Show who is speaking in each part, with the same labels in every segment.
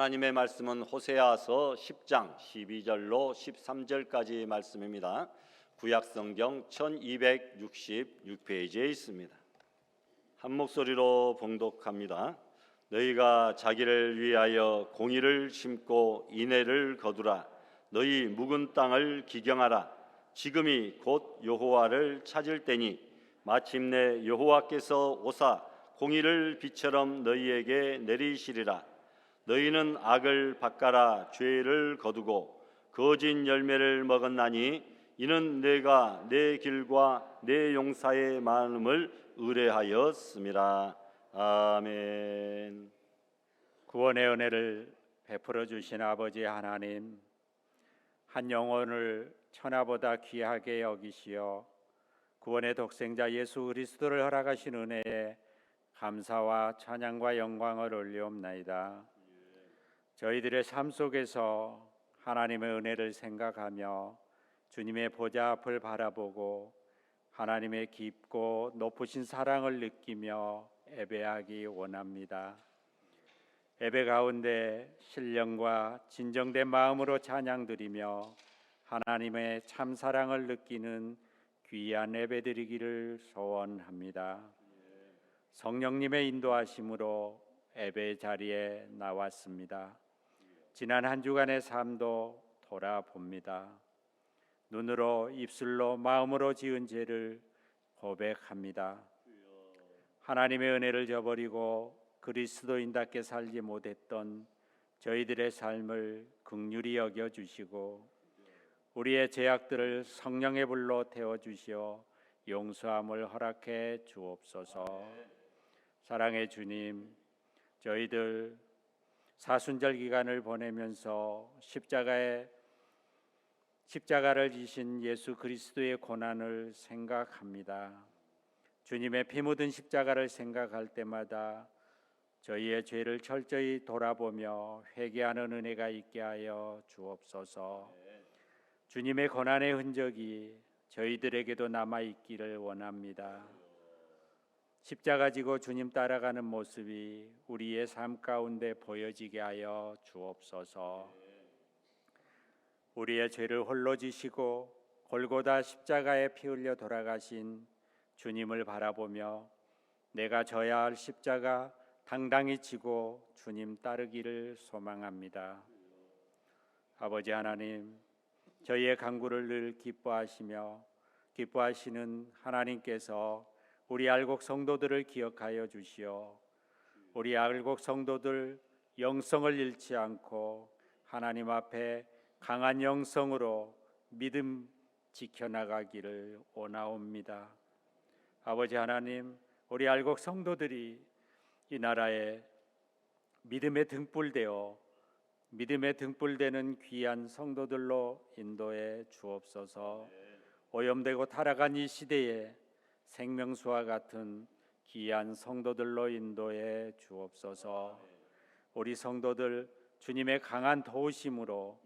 Speaker 1: 하나님의 말씀은 호세아서 10장 12절로 13절까지 말씀입니다. 구약성경 1266페이지에 있습니다. 한 목소리로 봉독합니다. 너희가 자기를 위하여 공의를 심고 인애를 거두라. 너희 묵은 땅을 기경하라. 지금이 곧 여호와를 찾을 때니 마침내 여호와께서 오사 공의를 비처럼 너희에게 내리시리라. 너희는 악을 닦아라. 죄를 거두고 거짓 열매를 먹었나니 이는 내가 내 길과 내 용사의 마음을 의뢰하였음이라. 아멘.
Speaker 2: 구원의 은혜를 베풀어 주신 아버지 하나님, 한 영혼을 천하보다 귀하게 여기시어 구원의 독생자 예수 그리스도를 허락하신 은혜에 감사와 찬양과 영광을 올리옵나이다. 저희들의 삶 속에서 하나님의 은혜를 생각하며 주님의 보좌 앞을 바라보고 하나님의 깊고 높으신 사랑을 느끼며 예배하기 원합니다. 예배 가운데 신령과 진정된 마음으로 찬양드리며 하나님의 참 사랑을 느끼는 귀한 예배드리기를 소원합니다. 성령님의 인도하심으로 예배 자리에 나왔습니다. 지난 한 주간의 삶도 돌아봅니다. 눈으로, 입술로, 마음으로 지은 죄를 고백합니다. 하나님의 은혜를 저버리고 그리스도인답게 살지 못했던 저희들의 삶을 긍휼히 여겨주시고 우리의 죄악들을 성령의 불로 태워주시어 용서함을 허락해 주옵소서. 사랑의 주님, 저희들 사순절 기간을 보내면서 십자가를 지신 예수 그리스도의 고난을 생각합니다. 주님의 피 묻은 십자가를 생각할 때마다 저희의 죄를 철저히 돌아보며 회개하는 은혜가 있게 하여 주옵소서. 주님의 고난의 흔적이 저희들에게도 남아있기를 원합니다. 십자가 지고 주님 따라가는 모습이 우리의 삶 가운데 보여지게 하여 주옵소서. 우리의 죄를 홀로 지시고 골고다 십자가에 피 흘려 돌아가신 주님을 바라보며 내가 져야 할 십자가 당당히 지고 주님 따르기를 소망합니다. 아버지 하나님, 저희의 간구를 늘 기뻐하시는 하나님께서 우리 알곡 성도들을 기억하여 주시어 우리 알곡 성도들 영성을 잃지 않고 하나님 앞에 강한 영성으로 믿음 지켜나가기를 원하옵니다. 아버지 하나님, 우리 알곡 성도들이 이 나라에 믿음의 등불되는 귀한 성도들로 인도해 주옵소서. 오염되고 타락한 이 시대에 생명수와 같은 귀한 성도들로 인도해 주옵소서. 우리 성도들 주님의 강한 도우심으로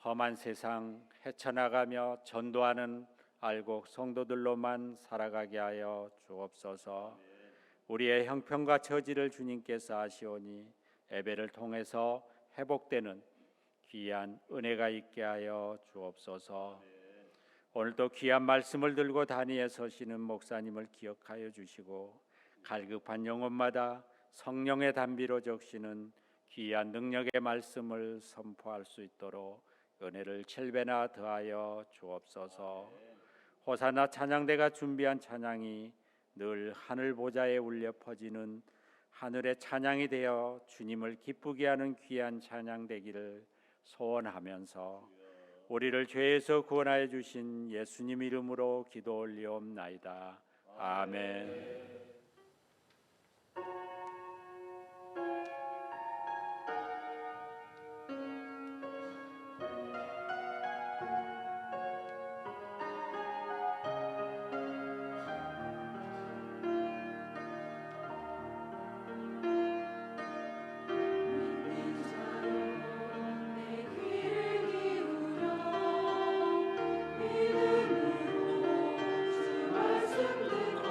Speaker 2: 험한 세상 헤쳐나가며 전도하는 알곡 성도들로만 살아가게 하여 주옵소서. 우리의 형편과 처지를 주님께서 아시오니 예배를 통해서 회복되는 귀한 은혜가 있게 하여 주옵소서. 오늘도 귀한 말씀을 들고 단위에 서시는 목사님을 기억하여 주시고 갈급한 영혼마다 성령의 단비로 적시는 귀한 능력의 말씀을 선포할 수 있도록 은혜를 7배나 더하여 주옵소서. 호사나 찬양대가 준비한 찬양이 늘 하늘 보좌에 울려 퍼지는 하늘의 찬양이 되어 주님을 기쁘게 하는 귀한 찬양 되기를 소원하면서 우리를 죄에서 구원하여 주신 예수님 이름으로 기도 올리옵나이다. 아멘.
Speaker 3: 믿음으로 주 말씀 듣고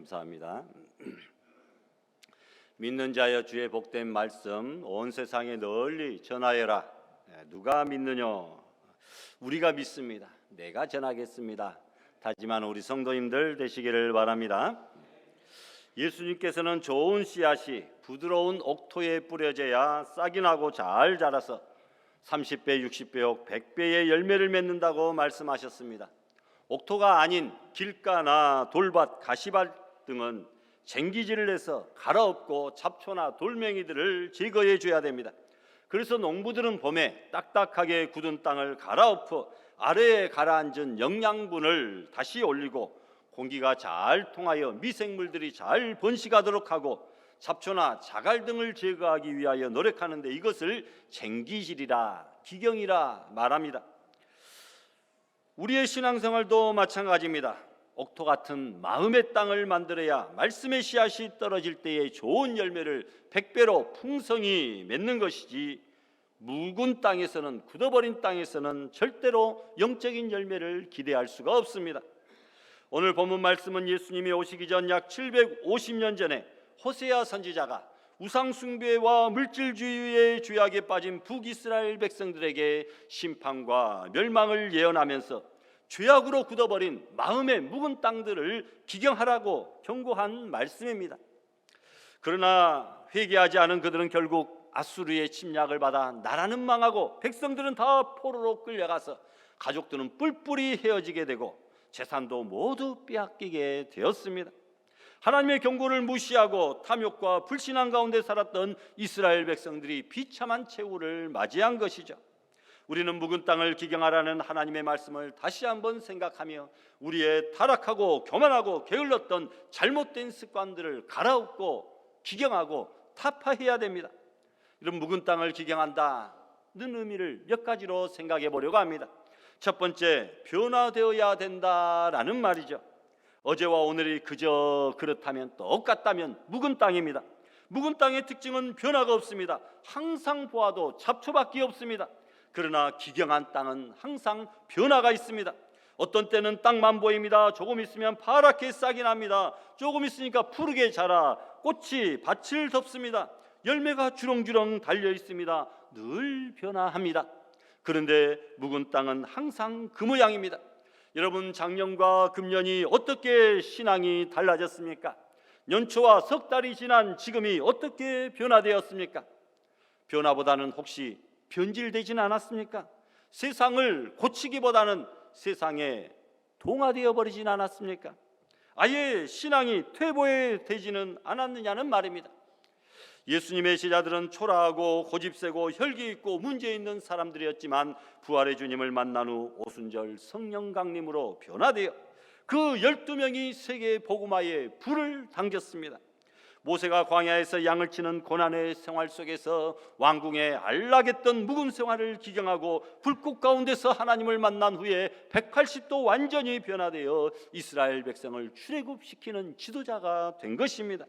Speaker 1: 감사합니다. 믿는 자여 주의 복된 말씀 온 세상에 널리 전하여라. 누가 믿느냐? 우리가 믿습니다. 내가 전하겠습니다. 다짐하는 우리 성도님들 되시기를 바랍니다. 예수님께서는 좋은 씨앗이 부드러운 옥토에 뿌려져야 싹이 나고 잘 자라서 30배, 60배, 100배의 열매를 맺는다고 말씀하셨습니다. 옥토가 아닌 길가나 돌밭, 가시밭 등은 쟁기질을 해서 갈아엎고 잡초나 돌멩이들을 제거해 줘야 됩니다. 그래서 농부들은 봄에 딱딱하게 굳은 땅을 갈아엎어 아래에 가라앉은 영양분을 다시 올리고 공기가 잘 통하여 미생물들이 잘 번식하도록 하고 잡초나 자갈 등을 제거하기 위하여 노력하는데 이것을 쟁기질이라 기경이라 말합니다. 우리의 신앙생활도 마찬가지입니다. 옥토 같은 마음의 땅을 만들어야 말씀의 씨앗이 떨어질 때에 좋은 열매를 100배로 풍성히 맺는 것이지 묵은 땅에서는, 굳어버린 땅에서는 절대로 영적인 열매를 기대할 수가 없습니다. 오늘 본문 말씀은 예수님이 오시기 전 약 750년 전에 호세아 선지자가 우상 숭배와 물질주의의 죄악에 빠진 북이스라엘 백성들에게 심판과 멸망을 예언하면서 죄악으로 굳어버린 마음의 묵은 땅들을 기경하라고 경고한 말씀입니다. 그러나 회개하지 않은 그들은 결국 아수르의 침략을 받아 나라는 망하고 백성들은 다 포로로 끌려가서 가족들은 뿔뿔이 헤어지게 되고 재산도 모두 빼앗기게 되었습니다. 하나님의 경고를 무시하고 탐욕과 불신앙 가운데 살았던 이스라엘 백성들이 비참한 최후를 맞이한 것이죠. 우리는 묵은 땅을 기경하라는 하나님의 말씀을 다시 한번 생각하며 우리의 타락하고 교만하고 게을렀던 잘못된 습관들을 갈아엎고 기경하고 타파해야 됩니다. 이런 묵은 땅을 기경한다는 의미를 몇 가지로 생각해 보려고 합니다. 첫 번째, 변화되어야 된다라는 말이죠. 어제와 오늘이 그저 그렇다면 똑같다면 묵은 땅입니다. 묵은 땅의 특징은 변화가 없습니다. 항상 보아도 잡초밖에 없습니다. 그러나 기경한 땅은 항상 변화가 있습니다. 어떤 때는 땅만 보입니다. 조금 있으면 파랗게 싹이 납니다. 조금 있으니까 푸르게 자라 꽃이 밭을 덮습니다. 열매가 주렁주렁 달려 있습니다. 늘 변화합니다. 그런데 묵은 땅은 항상 그 모양입니다. 여러분, 작년과 금년이 어떻게 신앙이 달라졌습니까? 연초와 석 달이 지난 지금이 어떻게 변화되었습니까? 변화보다는 혹시 변질되지는 않았습니까? 세상을 고치기보다는 세상에 동화되어 버리진 않았습니까? 아예 신앙이 퇴보되지는 않았느냐는 말입니다. 예수님의 제자들은 초라하고 고집세고 혈기 있고 문제 있는 사람들이었지만 부활의 주님을 만난 후 오순절 성령 강림으로 변화되어 그 12명이 세계 복음화에 불을 당겼습니다. 모세가 광야에서 양을 치는 고난의 생활 속에서 왕궁에 안락했던 묵은 생활을 기경하고 불꽃 가운데서 하나님을 만난 후에 180도 완전히 변화되어 이스라엘 백성을 출애굽시키는 지도자가 된 것입니다.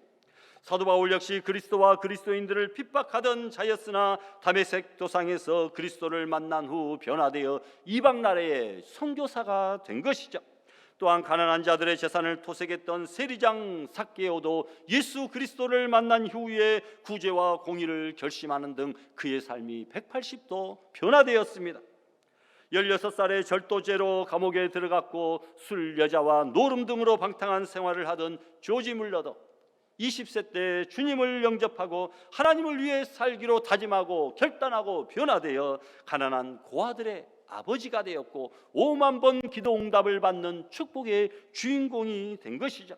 Speaker 1: 사도 바울 역시 그리스도와 그리스도인들을 핍박하던 자였으나 다메섹 도상에서 그리스도를 만난 후 변화되어 이방 나라의 선교사가 된 것이죠. 또한 가난한 자들의 재산을 토색했던 세리장 삭개오도 예수 그리스도를 만난 후에 구제와 공의를 결심하는 등 그의 삶이 180도 변화되었습니다. 16살에 절도죄로 감옥에 들어갔고 술, 여자와 노름 등으로 방탕한 생활을 하던 조지 물러도 20세 때 주님을 영접하고 하나님을 위해 살기로 다짐하고 결단하고 변화되어 가난한 고아들의 아버지가 되었고 5만 번 기도 응답을 받는 축복의 주인공이 된 것이죠.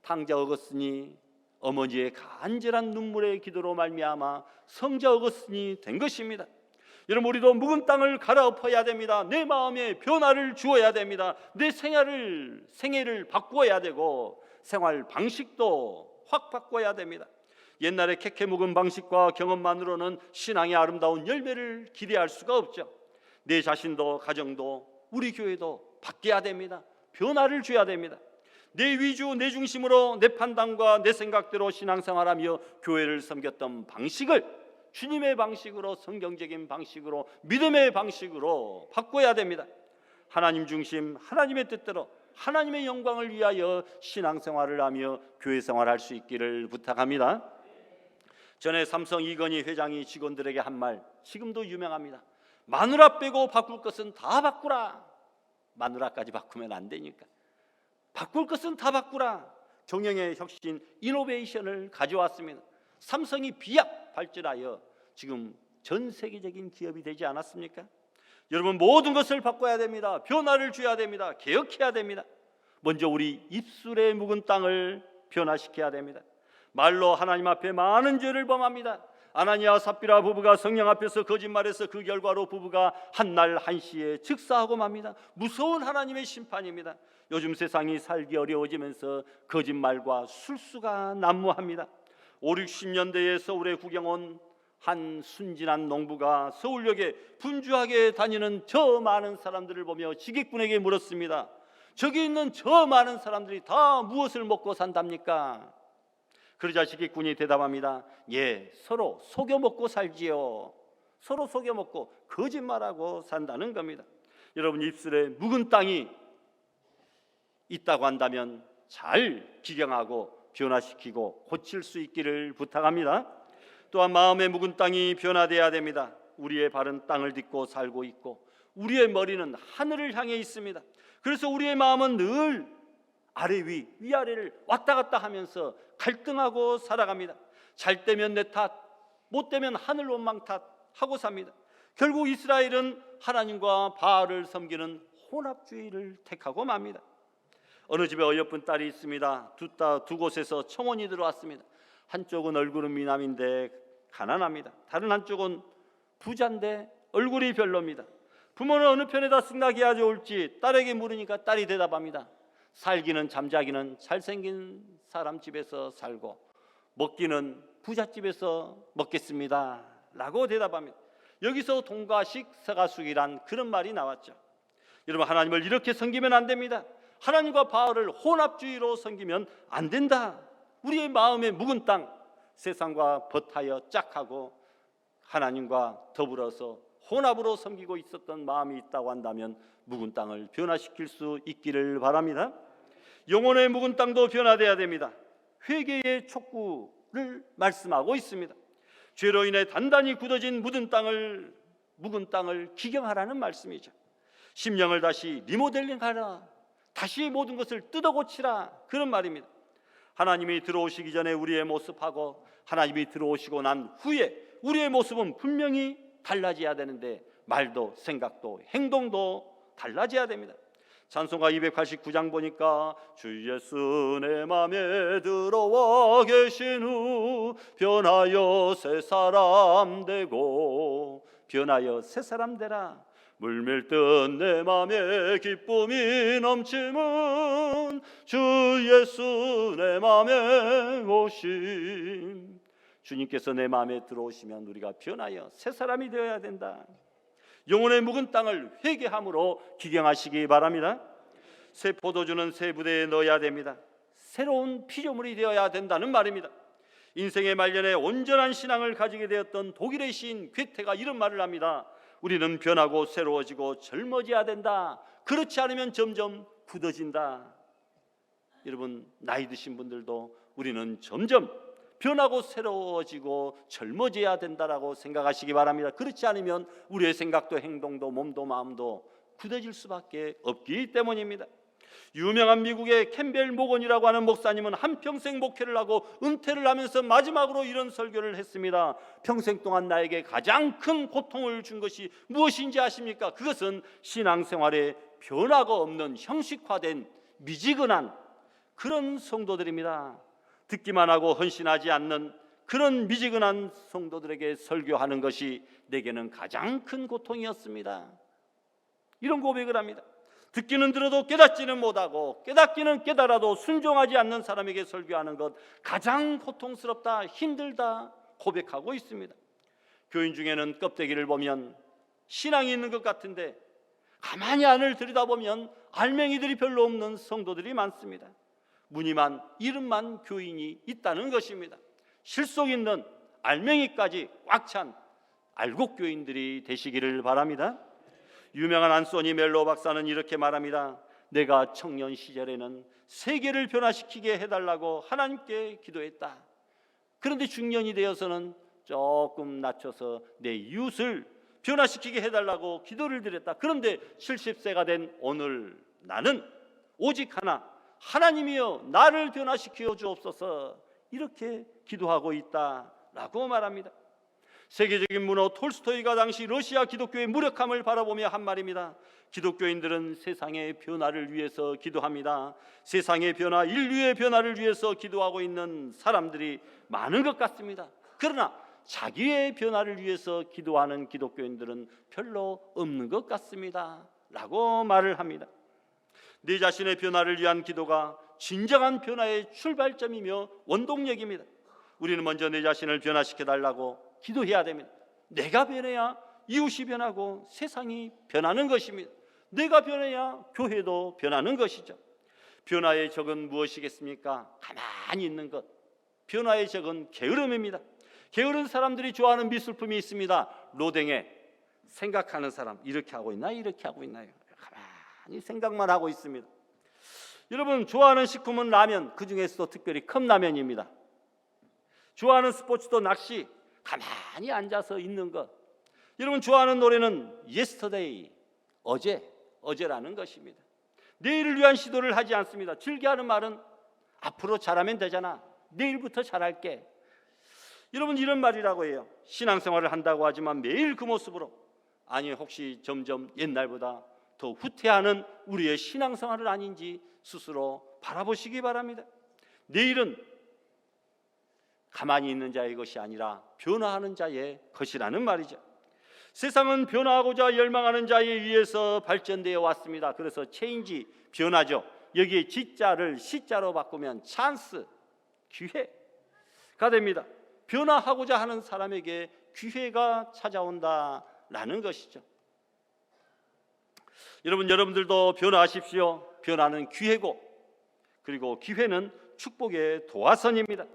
Speaker 1: 탕자 어거스틴이 어머니의 간절한 눈물의 기도로 말미암아 성자 어거스틴이 된 것입니다. 여러분, 우리도 묵은 땅을 갈아엎어야 됩니다. 내 마음에 변화를 주어야 됩니다. 내 생애를 바꾸어야 되고 생활 방식도 확 바꿔야 됩니다. 옛날에 캐캐 묵은 방식과 경험만으로는 신앙의 아름다운 열매를 기대할 수가 없죠. 내 자신도 가정도 우리 교회도 바뀌어야 됩니다. 변화를 줘야 됩니다. 내 위주, 내 중심으로 내 판단과 내 생각대로 신앙생활하며 교회를 섬겼던 방식을 주님의 방식으로, 성경적인 방식으로, 믿음의 방식으로 바꿔야 됩니다. 하나님 중심, 하나님의 뜻대로 하나님의 영광을 위하여 신앙생활을 하며 교회생활을 할 수 있기를 부탁합니다. 전에 삼성 이건희 회장이 직원들에게 한 말 지금도 유명합니다. 마누라 빼고 바꿀 것은 다 바꾸라. 마누라까지 바꾸면 안 되니까 바꿀 것은 다 바꾸라. 경영의 혁신 이노베이션을 가져왔습니다. 삼성이 비약 발전하여 지금 전 세계적인 기업이 되지 않았습니까? 여러분, 모든 것을 바꿔야 됩니다. 변화를 줘야 됩니다. 개혁해야 됩니다. 먼저 우리 입술에 묵은 땅을 변화시켜야 됩니다. 말로 하나님 앞에 많은 죄를 범합니다. 아나니아 삽비라 부부가 성령 앞에서 거짓말해서 그 결과로 부부가 한날 한시에 즉사하고 맙니다. 무서운 하나님의 심판입니다. 요즘 세상이 살기 어려워지면서 거짓말과 술수가 난무합니다. 5, 60년대에 서울에 구경 온 한 순진한 농부가 서울역에 분주하게 다니는 저 많은 사람들을 보며 지객꾼에게 물었습니다. 저기 있는 저 많은 사람들이 다 무엇을 먹고 산답니까? 그러자 지객꾼이 대답합니다. 예, 서로 속여 먹고 살지요. 서로 속여 먹고 거짓말하고 산다는 겁니다. 여러분, 입술에 묵은 땅이 있다고 한다면 잘 기경하고 변화시키고 고칠 수 있기를 부탁합니다. 또한 마음의 묵은 땅이 변화되어야 됩니다. 우리의 발은 땅을 딛고 살고 있고 우리의 머리는 하늘을 향해 있습니다. 그래서 우리의 마음은 늘 아래 위, 위아래를 왔다 갔다 하면서 갈등하고 살아갑니다. 잘 되면 내 탓, 못 되면 하늘 원망 탓하고 삽니다. 결국 이스라엘은 하나님과 바알을 섬기는 혼합주의를 택하고 맙니다. 어느 집에 어여쁜 딸이 있습니다. 두 곳에서 청혼이 들어왔습니다. 한쪽은 얼굴은 미남인데 가난합니다. 다른 한쪽은 부자인데 얼굴이 별로입니다. 부모는 어느 편에다 승낙해야 좋을지 딸에게 물으니까 딸이 대답합니다. 살기는 잠자기는 잘생긴 사람 집에서 살고 먹기는 부잣집에서 먹겠습니다 라고 대답합니다. 여기서 동가식 서가숙이란 그런 말이 나왔죠. 여러분, 하나님을 이렇게 섬기면 안 됩니다. 하나님과 바알을 혼합주의로 섬기면 안 된다. 우리의 마음의 묵은 땅, 세상과 벗하여 짝하고 하나님과 더불어서 혼합으로 섬기고 있었던 마음이 있다고 한다면 묵은 땅을 변화시킬 수 있기를 바랍니다. 영혼의 묵은 땅도 변화돼야 됩니다. 회개의 촉구를 말씀하고 있습니다. 죄로 인해 단단히 굳어진 묵은 땅을 기경하라는 말씀이죠. 심령을 다시 리모델링하라, 다시 모든 것을 뜯어 고치라, 그런 말입니다. 하나님이 들어오시기 전에 우리의 모습하고 하나님이 들어오시고 난 후에 우리의 모습은 분명히 달라져야 되는데 말도 생각도 행동도 달라져야 됩니다. 찬송가 289장 보니까 주 예수 내 맘에 들어와 계신 후 변하여 새 사람 되고, 변하여 새 사람 되라. 물밀듯 내 맘에 기쁨이 넘치면 주 예수 내 맘에 오심. 주님께서 내 마음에 들어오시면 우리가 변하여 새 사람이 되어야 된다. 영혼의 묵은 땅을 회개함으로 기경하시기 바랍니다. 새 포도주는 새 부대에 넣어야 됩니다. 새로운 피조물이 되어야 된다는 말입니다. 인생의 말년에 온전한 신앙을 가지게 되었던 독일의 시인 괴테가 이런 말을 합니다. 우리는 변하고 새로워지고 젊어져야 된다. 그렇지 않으면 점점 굳어진다. 여러분, 나이 드신 분들도 우리는 점점 변하고 새로워지고 젊어져야 된다라고 생각하시기 바랍니다. 그렇지 않으면 우리의 생각도 행동도 몸도 마음도 굳어질 수밖에 없기 때문입니다. 유명한 미국의 캠벨 모건이라고 하는 목사님은 한평생 목회를 하고 은퇴를 하면서 마지막으로 이런 설교를 했습니다. 평생 동안 나에게 가장 큰 고통을 준 것이 무엇인지 아십니까? 그것은 신앙생활에 변화가 없는 형식화된 미지근한 그런 성도들입니다. 듣기만 하고 헌신하지 않는 그런 미지근한 성도들에게 설교하는 것이 내게는 가장 큰 고통이었습니다. 이런 고백을 합니다. 듣기는 들어도 깨닫지는 못하고 깨닫기는 깨달아도 순종하지 않는 사람에게 설교하는 것 가장 고통스럽다, 힘들다 고백하고 있습니다. 교인 중에는 껍데기를 보면 신앙이 있는 것 같은데 가만히 안을 들여다보면 알맹이들이 별로 없는 성도들이 많습니다. 무늬만 이름만 교인이 있다는 것입니다. 실속 있는 알맹이까지 꽉 찬 알곡 교인들이 되시기를 바랍니다. 유명한 안소니 멜로 박사는 이렇게 말합니다. 내가 청년 시절에는 세계를 변화시키게 해달라고 하나님께 기도했다. 그런데 중년이 되어서는 조금 낮춰서 내 이웃을 변화시키게 해달라고 기도를 드렸다. 그런데 70세가 된 오늘 나는 오직 하나, 하나님이여 나를 변화시켜 주옵소서, 이렇게 기도하고 있다라고 말합니다. 세계적인 문호 톨스토이가 당시 러시아 기독교의 무력함을 바라보며 한 말입니다. 기독교인들은 세상의 변화를 위해서 기도합니다. 세상의 변화, 인류의 변화를 위해서 기도하고 있는 사람들이 많은 것 같습니다. 그러나 자기의 변화를 위해서 기도하는 기독교인들은 별로 없는 것 같습니다 라고 말을 합니다. 내 자신의 변화를 위한 기도가 진정한 변화의 출발점이며 원동력입니다. 우리는 먼저 내 자신을 변화시켜 달라고 기도해야 됩니다. 내가 변해야 이웃이 변하고 세상이 변하는 것입니다. 내가 변해야 교회도 변하는 것이죠. 변화의 적은 무엇이겠습니까? 가만히 있는 것. 변화의 적은 게으름입니다. 게으른 사람들이 좋아하는 미술품이 있습니다. 로댕에 생각하는 사람, 이렇게 하고 있나 이렇게 하고 있나요? 가만히 생각만 하고 있습니다. 여러분, 좋아하는 식품은 라면, 그 중에서도 특별히 컵라면입니다. 좋아하는 스포츠도 낚시, 가만히 앉아서 있는 것. 여러분, 좋아하는 노래는 yesterday, 어제라는 것입니다. 내일을 위한 시도를 하지 않습니다. 즐겨하는 말은 앞으로 잘하면 되잖아, 내일부터 잘할게. 여러분, 이런 말이라고 해요. 신앙생활을 한다고 하지만 매일 그 모습으로, 아니 혹시 점점 옛날보다 더 후퇴하는 우리의 신앙생활은 아닌지 스스로 바라보시기 바랍니다. 내일은 가만히 있는 자의 것이 아니라 변화하는 자의 것이라는 말이죠. 세상은 변화하고자 열망하는 자에 의해서 발전되어 왔습니다. 그래서 체인지, 변화죠. 여기에 지자를 시자로 바꾸면 찬스, 기회가 됩니다. 변화하고자 하는 사람에게 기회가 찾아온다라는 것이죠. 여러분들도 변화하십시오. 변화는 기회고, 그리고 기회는 축복의 도화선입니다.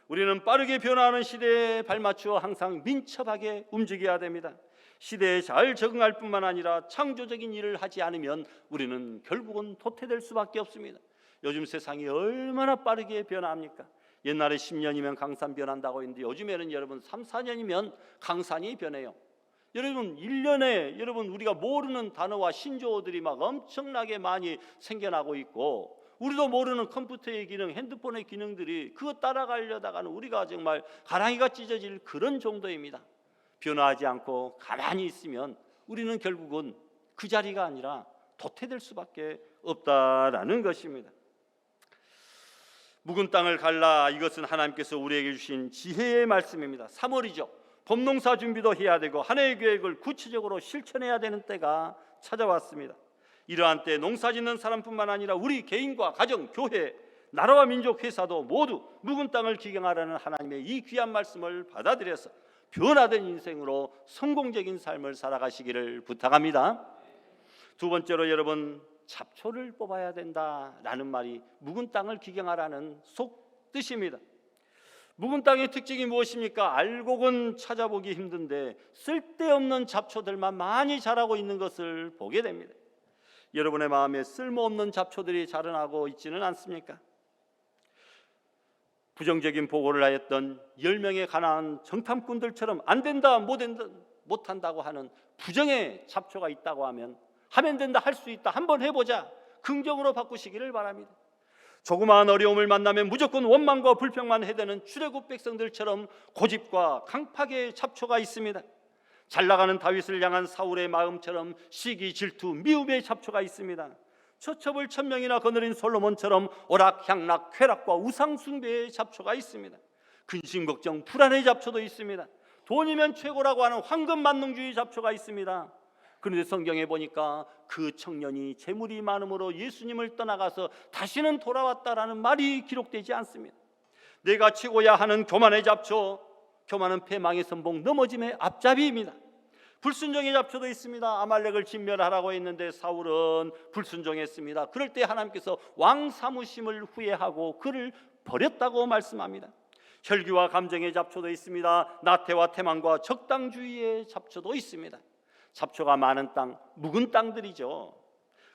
Speaker 1: 우리는 빠르게 변화하는 시대에 발맞추어 항상 민첩하게 움직여야 됩니다. 시대에 잘 적응할 뿐만 아니라 창조적인 일을 하지 않으면 우리는 결국은 도태될 수밖에 없습니다. 요즘 세상이 얼마나 빠르게 변화합니까? 옛날에 10년이면 강산 변한다고 했는데 요즘에는 여러분 3, 4년이면 강산이 변해요. 여러분 1년에 우리가 모르는 단어와 신조어들이 막 엄청나게 많이 생겨나고 있고, 우리도 모르는 컴퓨터의 기능, 핸드폰의 기능들이 그거 따라가려다가는 우리가 정말 가랑이가 찢어질 그런 정도입니다. 변화하지 않고 가만히 있으면 우리는 결국은 그 자리가 아니라 도태될 수밖에 없다라는 것입니다. 묵은 땅을 갈라, 이것은 하나님께서 우리에게 주신 지혜의 말씀입니다. 3월이죠. 봄농사 준비도 해야 되고 한 해의 계획을 구체적으로 실천해야 되는 때가 찾아왔습니다. 이러한 때 농사짓는 사람뿐만 아니라 우리 개인과 가정, 교회, 나라와 민족, 회사도 모두 묵은 땅을 기경하라는 하나님의 이 귀한 말씀을 받아들여서 변화된 인생으로 성공적인 삶을 살아가시기를 부탁합니다. 두 번째로 여러분, 잡초를 뽑아야 된다라는 말이 묵은 땅을 기경하라는 속뜻입니다. 묵은 땅의 특징이 무엇입니까? 알곡은 찾아보기 힘든데 쓸데없는 잡초들만 많이 자라고 있는 것을 보게 됩니다. 여러분의 마음에 쓸모없는 잡초들이 자라나고 있지는 않습니까? 부정적인 보고를 하였던 10명의 가난한 정탐꾼들처럼 안 된다, 못한다고 하는 부정의 잡초가 있다고 하면 된다, 할 수 있다, 한번 해보자, 긍정으로 바꾸시기를 바랍니다. 조그마한 어려움을 만나면 무조건 원망과 불평만 해대는 출애굽 백성들처럼 고집과 강팍의 잡초가 있습니다. 잘 나가는 다윗을 향한 사울의 마음처럼 시기, 질투, 미움의 잡초가 있습니다. 처첩을 1000명이나 거느린 솔로몬처럼 오락향락, 쾌락과 우상숭배의 잡초가 있습니다. 근심, 걱정, 불안의 잡초도 있습니다. 돈이면 최고라고 하는 황금만능주의 잡초가 있습니다. 그런데 성경에 보니까 그 청년이 재물이 많음으로 예수님을 떠나가서 다시는 돌아왔다라는 말이 기록되지 않습니다. 내가 치고야 하는 교만의 잡초, 교만은 패망의 선봉, 넘어짐의 앞잡이입니다. 불순종의 잡초도 있습니다. 아말렉을 진멸하라고 했는데 사울은 불순종했습니다. 그럴 때 하나님께서 왕 삼으심을 후회하고 그를 버렸다고 말씀합니다. 혈기와 감정의 잡초도 있습니다. 나태와 태만과 적당주의의 잡초도 있습니다. 잡초가 많은 땅, 묵은 땅들이죠.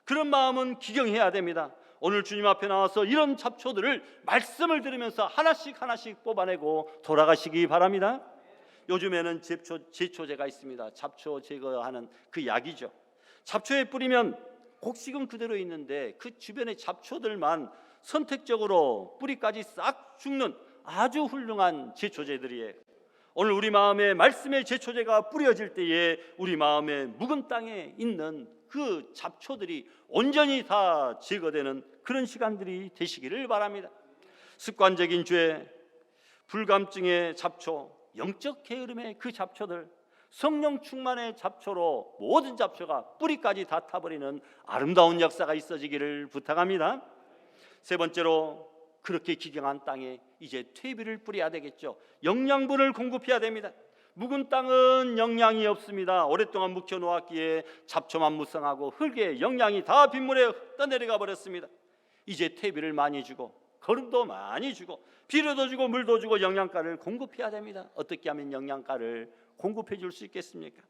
Speaker 1: 그런 마음은 기경해야 됩니다. 오늘 주님 앞에 나와서 이런 잡초들을 말씀을 들으면서 하나씩 하나씩 뽑아내고 돌아가시기 바랍니다. 요즘에는 제초제가 있습니다. 잡초 제거하는 그 약이죠. 잡초에 뿌리면 곡식은 그대로 있는데 그 주변의 잡초들만 선택적으로 뿌리까지 싹 죽는 아주 훌륭한 제초제들이에요. 오늘 우리 마음에 말씀의 제초제가 뿌려질 때에 우리 마음의 묵은 땅에 있는 그 잡초들이 온전히 다 제거되는 그런 시간들이 되시기를 바랍니다. 습관적인 죄, 불감증의 잡초, 영적 게으름의 그 잡초들, 성령 충만의 잡초로 모든 잡초가 뿌리까지 다 타버리는 아름다운 역사가 있어지기를 부탁합니다. 세 번째로, 그렇게 기경한 땅에 이제 퇴비를 뿌려야 되겠죠. 영양분을 공급해야 됩니다. 묵은 땅은 영양이 없습니다. 오랫동안 묵혀 놓았기에 잡초만 무성하고 흙에 영양이 다 빗물에 떠내려가 버렸습니다. 이제 퇴비를 많이 주고 거름도 많이 주고 비료도 주고 물도 주고 영양가를 공급해야 됩니다. 어떻게 하면 영양가를 공급해 줄 수 있겠습니까?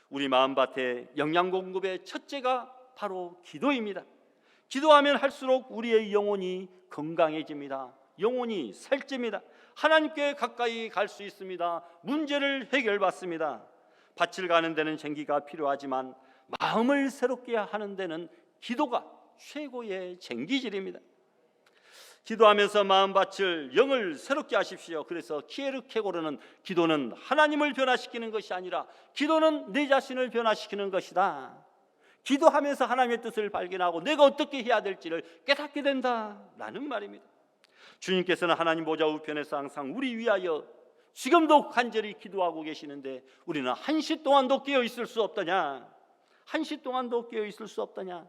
Speaker 1: 우리 마음밭에 영양 공급의 첫째가 바로 기도입니다. 기도하면 할수록 우리의 영혼이 건강해집니다. 영혼이 살집니다. 하나님께 가까이 갈 수 있습니다. 문제를 해결받습니다. 밭을 가는 데는 쟁기가 필요하지만 마음을 새롭게 하는 데는 기도가 최고의 쟁기질입니다. 기도하면서 마음밭을 영을 새롭게 하십시오. 그래서 키에르케고르는 기도는 하나님을 변화시키는 것이 아니라 기도는 내 자신을 변화시키는 것이다. 기도하면서 하나님의 뜻을 발견하고 내가 어떻게 해야 될지를 깨닫게 된다라는 말입니다. 주님께서는 하나님 보좌 우편에서 항상 우리 위하여 지금도 간절히 기도하고 계시는데 우리는 한시 동안도 깨어 있을 수 없더냐? 한시 동안도 깨어 있을 수 없더냐?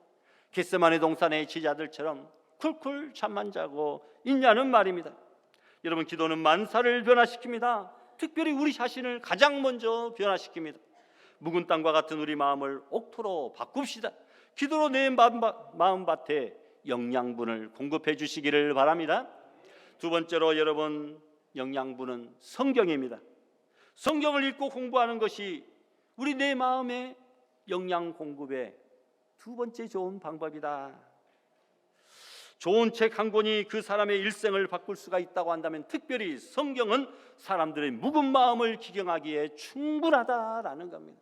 Speaker 1: 겟세마네 동산의 제자들처럼 쿨쿨 잠만 자고 있냐는 말입니다. 여러분, 기도는 만사를 변화시킵니다. 특별히 우리 자신을 가장 먼저 변화시킵니다. 묵은 땅과 같은 우리 마음을 옥토로 바꿉시다. 기도로 내 마음밭에 영양분을 공급해 주시기를 바랍니다. 두 번째로 여러분, 영양분은 성경입니다. 성경을 읽고 공부하는 것이 우리 내 마음의 영양 공급의 두 번째 좋은 방법이다. 좋은 책 한 권이 그 사람의 일생을 바꿀 수가 있다고 한다면 특별히 성경은 사람들의 묵은 마음을 기경하기에 충분하다라는 겁니다.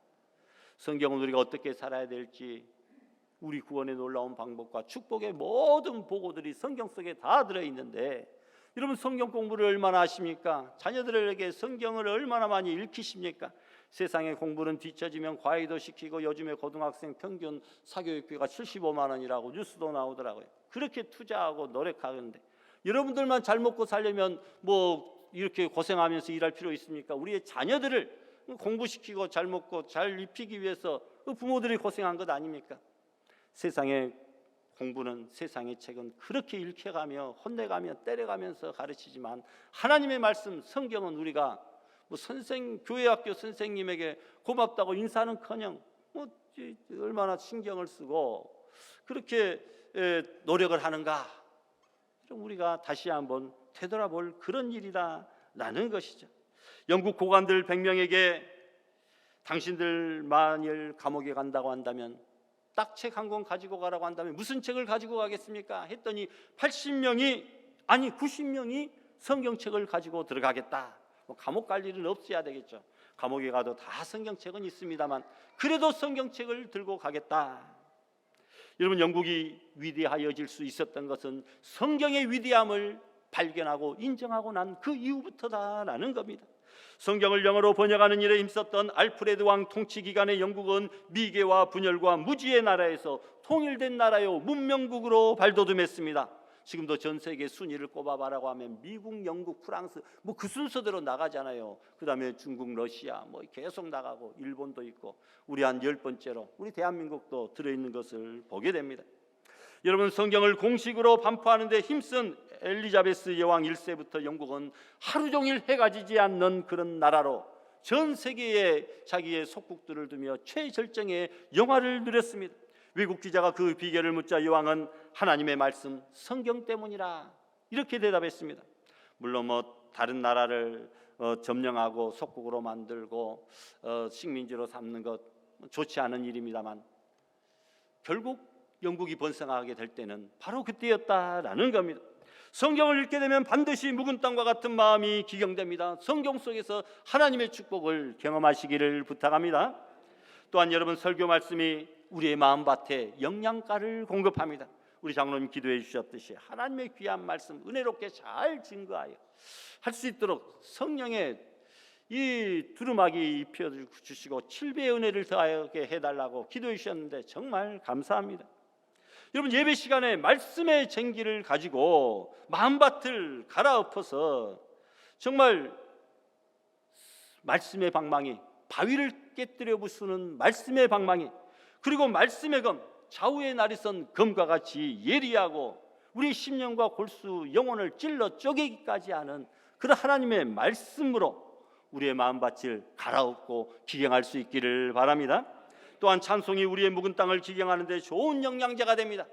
Speaker 1: 성경은 우리가 어떻게 살아야 될지, 우리 구원의 놀라운 방법과 축복의 모든 보고들이 성경 속에 다 들어있는데, 여러분 성경 공부를 얼마나 하십니까? 자녀들에게 성경을 얼마나 많이 읽히십니까? 세상의 공부는 뒤처지면 과외도 시키고 요즘에 고등학생 평균 사교육비가 75만 원이라고 뉴스도 나오더라고요. 그렇게 투자하고 노력하는데 여러분들만 잘 먹고 살려면 뭐 이렇게 고생하면서 일할 필요 있습니까? 우리의 자녀들을 공부시키고 잘 먹고 잘 입히기 위해서 부모들이 고생한 것 아닙니까? 세상의 공부는, 세상의 책은 그렇게 읽혀가며 혼내가며 때려가면서 가르치지만 하나님의 말씀 성경은 우리가 뭐 교회학교 선생님에게 고맙다고 인사는커녕 뭐 얼마나 신경을 쓰고 그렇게 노력을 하는가, 우리가 다시 한번 되돌아볼 그런 일이다라는 것이죠. 영국 고관들 100명에게 당신들 만일 감옥에 간다고 한다면 딱 책 한 권 가지고 가라고 한다면 무슨 책을 가지고 가겠습니까? 했더니 80명이 아니 90명이 성경책을 가지고 들어가겠다. 감옥 갈 일은 없어야 되겠죠. 감옥에 가도 다 성경책은 있습니다만 그래도 성경책을 들고 가겠다. 여러분, 영국이 위대하여질 수 있었던 것은 성경의 위대함을 발견하고 인정하고 난 그 이후부터다라는 겁니다. 성경을 영어로 번역하는 일에 힘썼던 알프레드 왕 통치 기간의 영국은 미개와 분열과 무지의 나라에서 통일된 나라요 문명국으로 발돋움했습니다. 지금도 전 세계 순위를 꼽아봐라고 하면 미국, 영국, 프랑스 뭐 그 순서대로 나가잖아요. 그 다음에 중국, 러시아 뭐 계속 나가고 일본도 있고 우리 한 10번째로 우리 대한민국도 들어있는 것을 보게 됩니다. 여러분, 성경을 공식으로 반포하는 데 힘쓴 엘리자베스 여왕 1세부터 영국은 하루 종일 해가 지지 않는 그런 나라로 전 세계에 자기의 속국들을 두며 최절정의 영화를 누렸습니다. 외국 기자가 그 비결을 묻자 여왕은 하나님의 말씀 성경 때문이라 이렇게 대답했습니다. 물론 뭐 다른 나라를 점령하고 속국으로 만들고 식민지로 삼는 것 좋지 않은 일입니다만 결국 영국이 번성하게 될 때는 바로 그때였다라는 겁니다. 성경을 읽게 되면 반드시 묵은 땅과 같은 마음이 기경됩니다. 성경 속에서 하나님의 축복을 경험하시기를 부탁합니다. 또한 여러분, 설교 말씀이 우리의 마음밭에 영양가를 공급합니다. 우리 장로님 기도해 주셨듯이 하나님의 귀한 말씀 은혜롭게 잘 증거하여 할 수 있도록 성령의 이 두루마기 입혀주시고 7배의 은혜를 더하게 해달라고 기도해 주셨는데 정말 감사합니다. 여러분, 예배 시간에 말씀의 쟁기를 가지고 마음밭을 갈아엎어서 정말 말씀의 방망이, 바위를 깨뜨려 부수는 말씀의 방망이, 그리고 말씀의 검, 좌우에 날이선 검과 같이 예리하고 우리 심령과 골수 영혼을 찔러 쪼개기까지 하는 그런 하나님의 말씀으로 우리의 마음밭을 갈아엎고 기경할 수 있기를 바랍니다. 또한 찬송이 우리의 묵은 땅을 기경하는 데 좋은 영양제가 됩니다.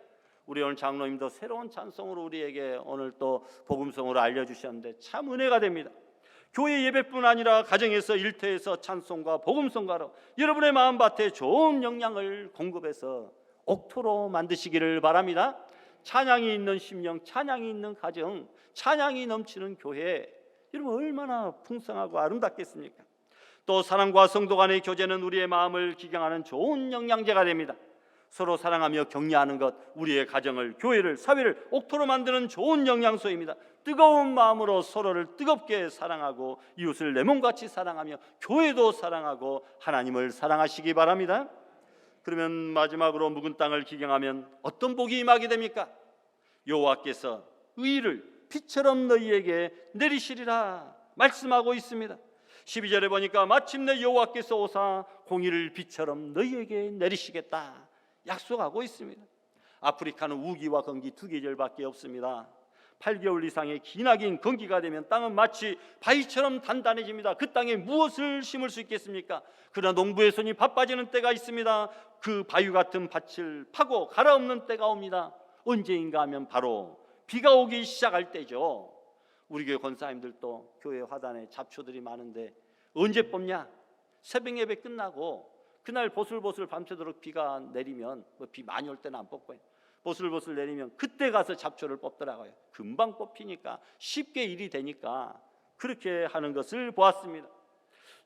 Speaker 1: 우리 오늘 장로님도 새로운 찬송으로 우리에게 오늘 또 복음성으로 알려주셨는데 참 은혜가 됩니다. 교회 예배뿐 아니라 가정에서, 일터에서 찬송과 복음성가로 여러분의 마음밭에 좋은 영양을 공급해서 옥토로 만드시기를 바랍니다. 찬양이 있는 심령, 찬양이 있는 가정, 찬양이 넘치는 교회, 여러분 얼마나 풍성하고 아름답겠습니까? 또 사랑과 성도 간의 교제는 우리의 마음을 기경하는 좋은 영양제가 됩니다. 서로 사랑하며 격려하는 것, 우리의 가정을, 교회를, 사회를 옥토로 만드는 좋은 영양소입니다. 뜨거운 마음으로 서로를 뜨겁게 사랑하고 이웃을 내 몸같이 사랑하며 교회도 사랑하고 하나님을 사랑하시기 바랍니다. 그러면 마지막으로 묵은 땅을 기경하면 어떤 복이 임하게 됩니까? 여호와께서 의를 빛처럼 너희에게 내리시리라 말씀하고 있습니다. 12절에 보니까 마침내 여호와께서 오사 공의를 빛처럼 너희에게 내리시겠다 약속하고 있습니다. 아프리카는 우기와 건기 두 계절밖에 없습니다. 8개월 이상의 기나긴 건기가 되면 땅은 마치 바위처럼 단단해집니다. 그 땅에 무엇을 심을 수 있겠습니까? 그러나 농부의 손이 바빠지는 때가 있습니다. 그 바위 같은 밭을 파고 갈아엎는 때가 옵니다. 언제인가 하면 바로 비가 오기 시작할 때죠. 우리 교회 권사님들도 교회 화단에 잡초들이 많은데 언제 뽑냐? 새벽 예배 끝나고 그날 보슬보슬 밤새도록 비가 내리면, 비 많이 올 때는 안 뽑고요, 보슬보슬 내리면 그때 가서 잡초를 뽑더라고요. 금방 뽑히니까, 쉽게 일이 되니까 그렇게 하는 것을 보았습니다.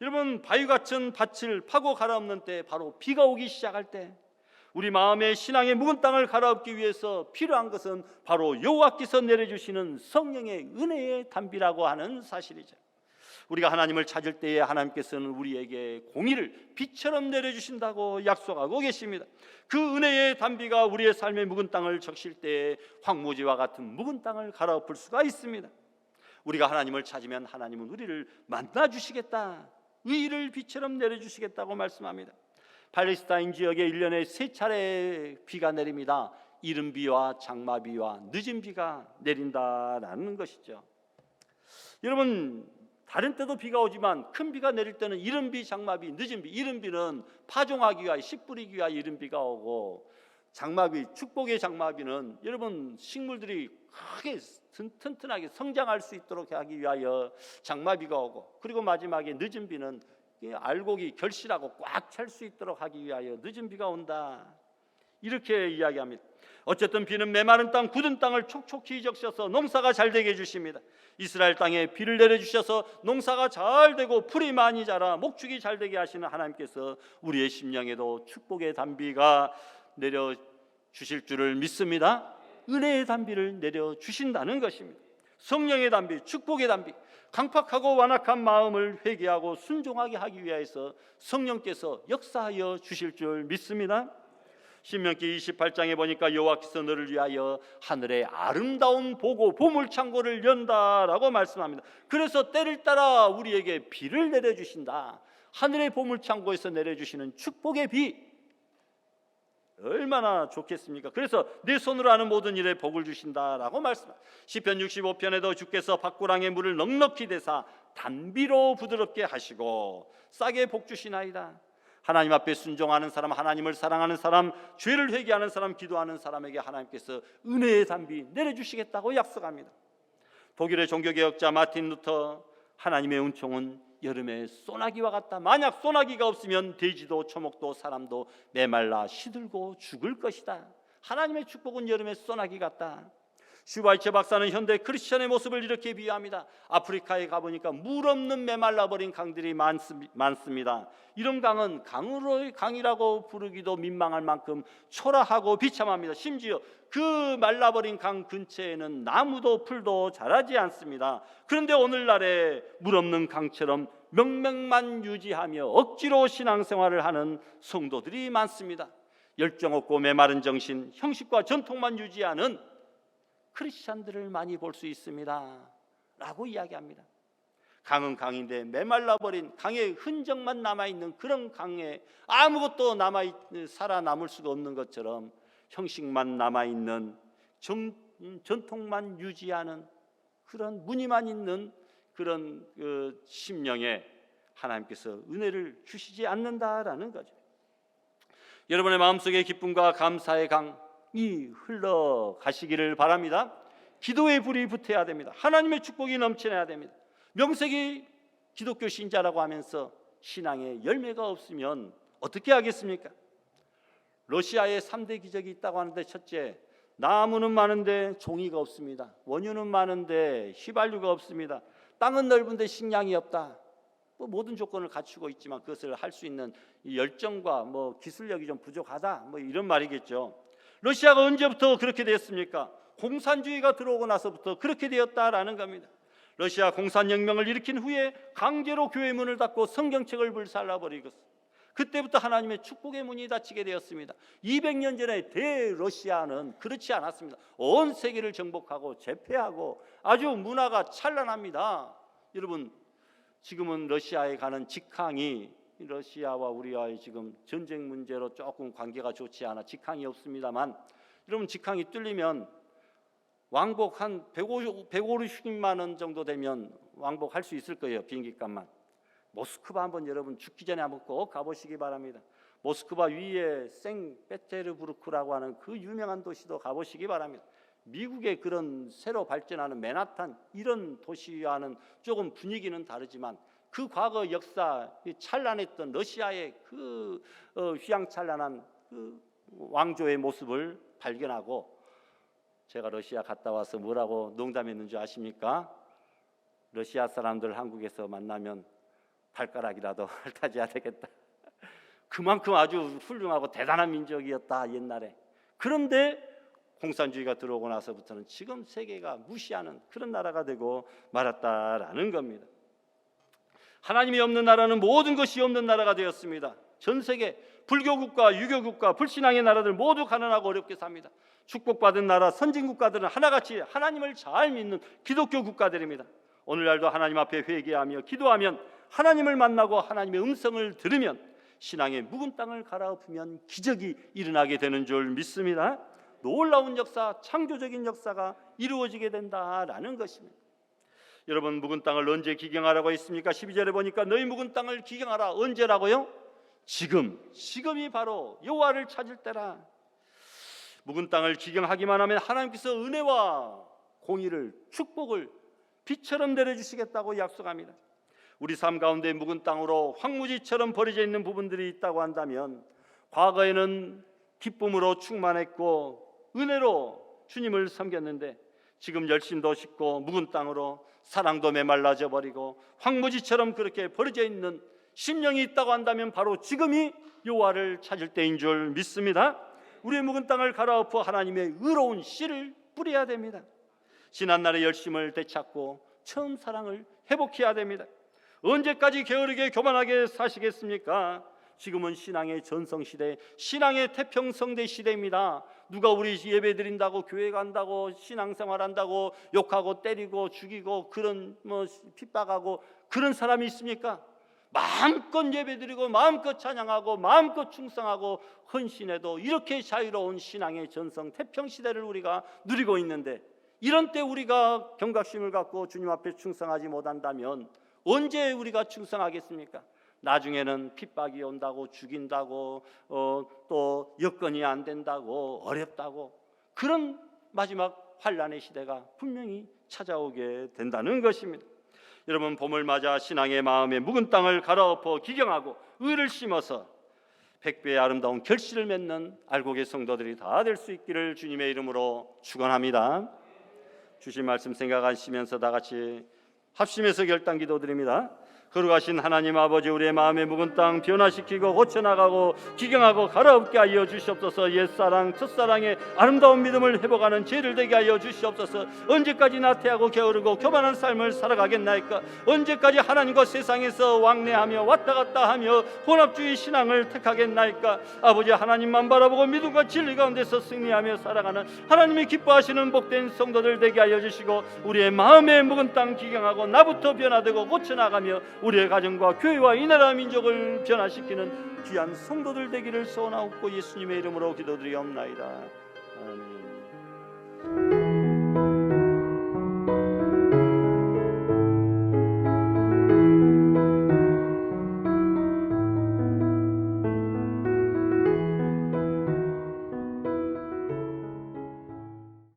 Speaker 1: 여러분, 바위 같은 밭을 파고 갈아엎는 때, 바로 비가 오기 시작할 때, 우리 마음의 신앙의 묵은 땅을 갈아엎기 위해서 필요한 것은 바로 여호와께서 내려주시는 성령의 은혜의 담비라고 하는 사실이죠. 우리가 하나님을 찾을 때에 하나님께서는 우리에게 공의를 빛처럼 내려주신다고 약속하고 계십니다. 그 은혜의 담비가 우리의 삶의 묵은 땅을 적실 때에 황무지와 같은 묵은 땅을 갈아엎을 수가 있습니다. 우리가 하나님을 찾으면 하나님은 우리를 만나주시겠다, 의를 빛처럼 내려주시겠다고 말씀합니다. 팔레스타인 지역에 1년에 3차례 비가 내립니다. 이른 비와 장마비와 늦은 비가 내린다라는 것이죠. 여러분, 다른 때도 비가 오지만 큰 비가 내릴 때는 이른 비, 장마비, 늦은 비. 이른 비는 파종하기 위하여, 씨 뿌리기 위하여 이른 비가 오고, 장마비, 축복의 장마비는 여러분 식물들이 크게 튼튼하게 성장할 수 있도록 하기 위하여 장마비가 오고, 그리고 마지막에 늦은 비는 알곡이 결실하고 꽉 찰 수 있도록 하기 위하여 늦은 비가 온다, 이렇게 이야기합니다. 어쨌든 비는 메마른 땅, 굳은 땅을 촉촉히 적셔서 농사가 잘 되게 해주십니다. 이스라엘 땅에 비를 내려주셔서 농사가 잘 되고 풀이 많이 자라 목축이 잘 되게 하시는 하나님께서 우리의 심령에도 축복의 담비가 내려주실 줄을 믿습니다. 은혜의 담비를 내려주신다는 것입니다. 성령의 담비, 축복의 담비, 강팍하고 완악한 마음을 회개하고 순종하게 하기 위해서 성령께서 역사하여 주실 줄 믿습니다. 신명기 28장에 보니까 여호와께서 너를 위하여 하늘의 아름다운 보고 보물창고를 연다라고 말씀합니다. 그래서 때를 따라 우리에게 비를 내려주신다. 하늘의 보물창고에서 내려주시는 축복의 비, 얼마나 좋겠습니까? 그래서 내 손으로 하는 모든 일에 복을 주신다라고 말씀합니다. 시편 65편에도 주께서 밭고랑의 물을 넉넉히 대사 담비로 부드럽게 하시고 싸게 복 주시나이다. 하나님 앞에 순종하는 사람, 하나님을 사랑하는 사람, 죄를 회개하는 사람, 기도하는 사람에게 하나님께서 은혜의 담비 내려주시겠다고 약속합니다. 독일의 종교개혁자 마틴 루터, 하나님의 은총은 여름의 소나기와 같다. 만약 소나기가 없으면 돼지도 초목도 사람도 메말라 시들고 죽을 것이다. 하나님의 축복은 여름의 소나기 같다. 슈바이처 박사는 현대 크리스천의 모습을 이렇게 비유합니다. 아프리카에 가보니까 물 없는 메말라버린 강들이 많습니다. 이런 강은 강이라고 부르기도 민망할 만큼 초라하고 비참합니다. 심지어 그 말라버린 강 근처에는 나무도 풀도 자라지 않습니다. 그런데 오늘날에 물 없는 강처럼 명맥만 유지하며 억지로 신앙생활을 하는 성도들이 많습니다. 열정 없고 메마른 정신, 형식과 전통만 유지하는 크리스찬들을 많이 볼 수 있습니다 라고 이야기합니다. 강은 강인데 메말라버린 강의 흔적만 남아있는 그런 강에 아무것도 살아남을 수가 없는 것처럼 형식만 남아있는 전통만 유지하는 그런 무늬만 있는 그런 심령에 하나님께서 은혜를 주시지 않는다라는 거죠. 여러분의 마음속에 기쁨과 감사의 강이 흘러가시기를 바랍니다. 기도의 불이 붙어야 됩니다. 하나님의 축복이 넘쳐나야 됩니다. 명색이 기독교 신자라고 하면서 신앙의 열매가 없으면 어떻게 하겠습니까? 러시아에 3대 기적이 있다고 하는데, 첫째, 나무는 많은데 종이가 없습니다. 원유는 많은데 휘발유가 없습니다. 땅은 넓은데 식량이 없다. 모든 조건을 갖추고 있지만 그것을 할 수 있는 열정과 기술력이 좀 부족하다, 이런 말이겠죠. 러시아가 언제부터 그렇게 되었습니까? 공산주의가 들어오고 나서부터 그렇게 되었다라는 겁니다. 러시아 공산혁명을 일으킨 후에 강제로 교회 문을 닫고 성경책을 불살라버리고 그때부터 하나님의 축복의 문이 닫히게 되었습니다. 200년 전에 대러시아는 그렇지 않았습니다. 온 세계를 정복하고 제패하고 아주 문화가 찬란합니다. 여러분, 지금은 러시아에 가는 직항이, 러시아와 우리와의 지금 전쟁 문제로 조금 관계가 좋지 않아 직항이 없습니다만, 여러분, 직항이 뚫리면 왕복 한 150만 원 정도 되면 왕복할 수 있을 거예요. 비행기값만. 모스크바 한번 여러분 죽기 전에 한번 꼭 가보시기 바랍니다. 모스크바 위에 생페테르부르크라고 하는 그 유명한 도시도 가보시기 바랍니다. 미국의 그런 새로 발전하는 맨하탄 이런 도시와는 조금 분위기는 다르지만 그 과거 역사, 찬란했던 러시아의 그 휘황찬란한 그 왕조의 모습을 발견하고, 제가 러시아 갔다 와서 뭐라고 농담했는 줄 아십니까? 러시아 사람들 한국에서 만나면 발가락이라도 핥아줘야 되겠다. 그만큼 아주 훌륭하고 대단한 민족이었다 옛날에. 그런데 공산주의가 들어오고 나서부터는 지금 세계가 무시하는 그런 나라가 되고 말았다라는 겁니다. 하나님이 없는 나라는 모든 것이 없는 나라가 되었습니다. 전 세계 불교국가, 유교국가, 불신앙의 나라들 모두 가난하고 어렵게 삽니다. 축복받은 나라, 선진국가들은 하나같이 하나님을 잘 믿는 기독교 국가들입니다. 오늘날도 하나님 앞에 회개하며 기도하면, 하나님을 만나고 하나님의 음성을 들으면, 신앙의 묵은 땅을 갈아엎으면 기적이 일어나게 되는 줄 믿습니다. 놀라운 역사, 창조적인 역사가 이루어지게 된다라는 것입니다. 여러분, 묵은 땅을 언제 기경하라고 했습니까? 12절에 보니까 너희 묵은 땅을 기경하라. 언제라고요? 지금이 바로 여호와를 찾을 때라. 묵은 땅을 기경하기만 하면 하나님께서 은혜와 공의를, 축복을 비처럼 내려주시겠다고 약속합니다. 우리 삶 가운데 묵은 땅으로 황무지처럼 버려져 있는 부분들이 있다고 한다면, 과거에는 기쁨으로 충만했고 은혜로 주님을 섬겼는데 지금 열심도 식고 묵은 땅으로 사랑도 메말라져 버리고 황무지처럼 그렇게 버려져 있는 심령이 있다고 한다면 바로 지금이 여호와를 찾을 때인 줄 믿습니다. 우리의 묵은 땅을 갈아엎어 하나님의 의로운 씨를 뿌려야 됩니다. 지난날의 열심을 되찾고 처음 사랑을 회복해야 됩니다. 언제까지 게으르게 교만하게 사시겠습니까? 지금은 신앙의 전성시대, 신앙의 태평성대 시대입니다. 누가 우리 예배 드린다고, 교회 간다고, 신앙생활한다고 욕하고 때리고 죽이고 그런 핍박하고 그런 사람이 있습니까? 마음껏 예배드리고 마음껏 찬양하고 마음껏 충성하고 헌신해도 이렇게 자유로운 신앙의 전성 태평시대를 우리가 누리고 있는데, 이런 때 우리가 경각심을 갖고 주님 앞에 충성하지 못한다면 언제 우리가 충성하겠습니까? 나중에는 핍박이 온다고, 죽인다고, 또 여건이 안 된다고, 어렵다고, 그런 마지막 환란의 시대가 분명히 찾아오게 된다는 것입니다. 여러분, 봄을 맞아 신앙의 마음에 묵은 땅을 갈아엎어 기경하고 의를 심어서 백배의 아름다운 결실을 맺는 알곡의 성도들이 다 될 수 있기를 주님의 이름으로 축원합니다. 주신 말씀 생각하시면서 다 같이 합심해서 결단 기도드립니다. 거룩하신 하나님 아버지, 우리의 마음의 묵은 땅 변화시키고 고쳐나가고 기경하고 갈아엎게 하여 주시옵소서. 옛사랑 첫사랑의 아름다운 믿음을 회복하는 죄를 되게 하여 주시옵소서. 언제까지 나태하고 게으르고 교만한 삶을 살아가겠나이까? 언제까지 하나님과 세상에서 왕래하며 왔다 갔다 하며 혼합주의 신앙을 택하겠나이까? 아버지, 하나님만 바라보고 믿음과 진리 가운데서 승리하며 살아가는 하나님이 기뻐하시는 복된 성도들 되게 하여 주시고, 우리의 마음의 묵은 땅 기경하고 나부터 변화되고 고쳐나가며 우리의 가정과 교회와 이 나라 민족을 변화시키는 귀한 성도들 되기를 소원하옵고 예수님의 이름으로 기도드리옵나이다. 아멘.